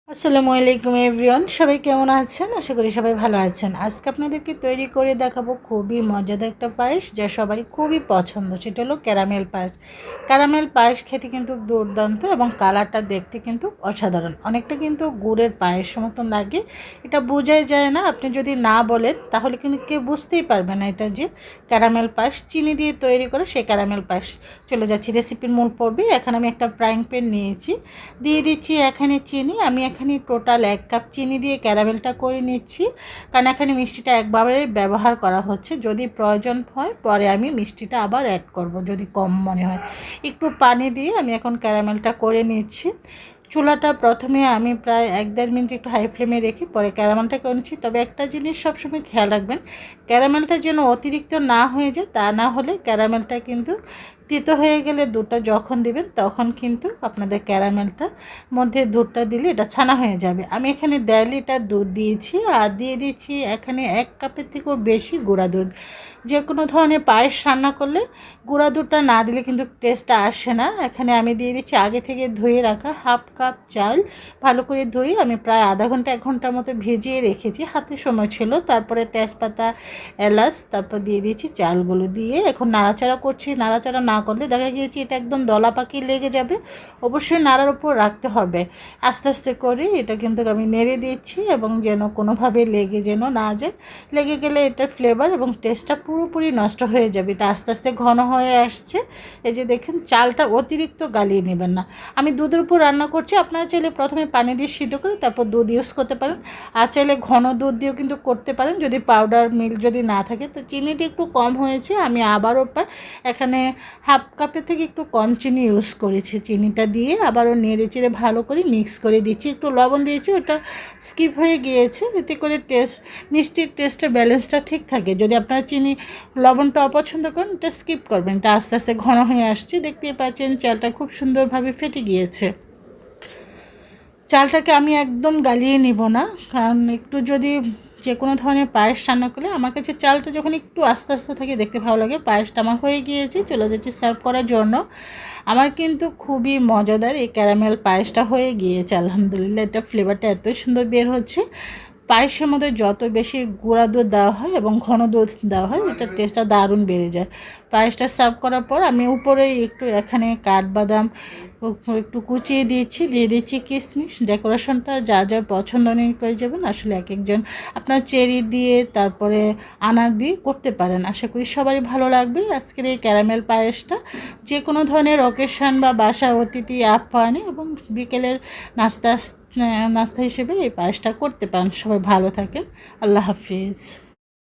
আসসালামু আলাইকুম এভরিওয়ান, সবাই কেমন আছেন? আশা করি সবাই ভালো আছেন। আজকে আপনাদেরকে তৈরি করে দেখাবো খুবই মজাদার একটা পায়েস, যা সবারই খুবই পছন্দ। সেটা হলো ক্যারামেল পায়েস। ক্যারামেল পায়েস খেতে কিন্তু দুর্দান্ত এবং কালারটা দেখতে কিন্তু অসাধারণ। অনেকটা কিন্তু গুড়ের পায়েস মতন লাগে, এটা বোঝাই যায় না। আপনি যদি না বলেন তাহলে কিন্তু কেউ বুঝতেই পারবে না এটা যে ক্যারামেল পায়েস। চিনি দিয়ে তৈরি করে সেই ক্যারামেল পায়েস। চলে যাচ্ছি রেসিপির মূল পর্বে। এখানে আমি একটা ফ্রাইং প্যান নিয়েছি, দিয়ে দিচ্ছি এখানে চিনি। আমি এখানে টোটাল 1 কাপ চিনি দিয়ে ক্যারামেলটা করে নিচ্ছি, কারণ এখানে মিষ্টিটা একবারে ব্যবহার করা হচ্ছে। যদি প্রয়োজন হয় পরে আমি মিষ্টিটা আবার অ্যাড করব, যদি কম মনে হয়। একটু পানি দিয়ে আমি এখন ক্যারামেলটা করে নিচ্ছি। চুলাটা প্রথমে আমি প্রায় 1-1.5 মিনিট একটু হাই ফ্লেমে রেখে পরে ক্যারামেলটা করে নিচ্ছি। তবে একটা জিনিস সবসময় খেয়াল রাখবেন, ক্যারামেলটা যেন অতিরিক্ত না হয়ে যায়। তা না হলে ক্যারামেলটা কিন্তু তেতো হয়ে গেলে দুধটা যখন দিবেন তখন কিন্তু আপনাদের ক্যারামেলটার মধ্যে দুধটা দিলে এটা ছানা হয়ে যাবে। আমি এখানে 1.5 লিটার দুধ দিয়েছি, আর দিয়ে দিচ্ছি এখানে 1 কাপের থেকেও বেশি গুঁড়া দুধ। যে কোনো ধরনের পায়েস রান্না করলে গুঁড়া দুধটা না দিলে কিন্তু টেস্টটা আসে না। এখানে আমি দিয়ে দিচ্ছি আগে থেকে ধুয়ে রাখা 1/2 কাপ চাল। ভালো করে ধুয়ে আমি প্রায় আধা ঘন্টা 1 ঘন্টার মতো ভিজিয়ে রেখেছি, হাতে সময় ছিল। তারপরে তেজপাতা, এলাচ, তারপর দিয়ে দিয়েছি চালগুলো। দিয়ে এখন নাড়াচাড়া করছি। নাড়াচাড়া না করলে দেখা গিয়েছে এটা একদম দলা পাকিয়ে লেগে যাবে। অবশ্যই নাড়ার উপর রাখতে হবে। আস্তে আস্তে করে এটা কিন্তু আমি নেড়ে দিচ্ছি, এবং যেন কোনোভাবে লেগে যেন না যায়। লেগে গেলে এটার ফ্লেভার এবং টেস্টটা পুরোপুরি নষ্ট হয়ে যাবে। এটা আস্তে আস্তে ঘন হয়ে আসছে। এই যে দেখেন, চালটা অতিরিক্ত গালিয়ে নেবেন না। আমি দুধের উপর রান্না করছি, আপনারা চাইলে প্রথমে পানি দিয়ে সিদ্ধ করে তারপর দুধ ইউজ করতে পারেন। আর চাইলে ঘন দুধ দিয়েও কিন্তু করতে পারেন, যদি পাউডার মিল্ক যদি না থাকে। তো চিনিটা একটু কম হয়েছে, আমি আবারও এখানে 1/2 কাপের থেকে একটু কম চিনি ইউজ করেছি। চিনিটা দিয়ে আবারও নেড়ে চেড়ে ভালো করে মিক্স করে দিচ্ছি। একটু লবণ দিয়েছি, ওটা স্কিপ হয়ে গিয়েছে। এতে করে মিষ্টির টেস্টের ব্যালেন্সটা ঠিক থাকে। যদি আপনারা চিনি লবণটা অপছন্দ করেন, এটা স্কিপ করবেন। এটা আস্তে আস্তে ঘন হয়ে আসছে, দেখতেই পাচ্ছেন চালটা খুব সুন্দরভাবে ফেটে গিয়েছে। চালটাকে আমি একদম গালিয়ে নিব না, কারণ একটু যদি যে কোনো ধরনের পায়েস রান্না করলে আমার কাছে চালটা যখন একটু আস্তে আস্তে থাকে দেখতে ভালো লাগে। পায়েসটা আমার হয়ে গিয়েছে, চলে যাচ্ছে সার্ভ করার জন্য। আমার কিন্তু খুবই মজাদার এই ক্যারামেল পায়েসটা হয়ে গিয়েছে। আলহামদুলিল্লাহ, এটা ফ্লেভারটা এত সুন্দর বের হচ্ছে। পায়েসের মধ্যে যত বেশি গুঁড়া দুধ দেওয়া হয় এবং ঘন দুধ দেওয়া হয়, এটার টেস্টটা দারুণ বেড়ে যায়। পায়েসটা সার্ভ করার পর আমি উপরে একটু এখানে কাঠবাদাম একটু কুচিয়ে দিয়েছি, দিয়ে দিচ্ছি কিশমিশ। ডেকোরেশনটা যা যার পছন্দ নিয়ে করে যাবেন। আসলে এক একজন আপনার চেরি দিয়ে তারপরে আনার দিয়ে করতে পারেন। আশা করি সবারই ভালো লাগবে আজকের এই ক্যারামেল পায়েসটা। যে কোনো ধরনের অকেশন বা বাসা অতিথি আপ্যায়নে এবং বিকেলের নাস্তা নাস্তা হিসেবে এই পায়েসটা করতে পারেন। সবাই ভালো থাকেন। আল্লাহ হাফিজ।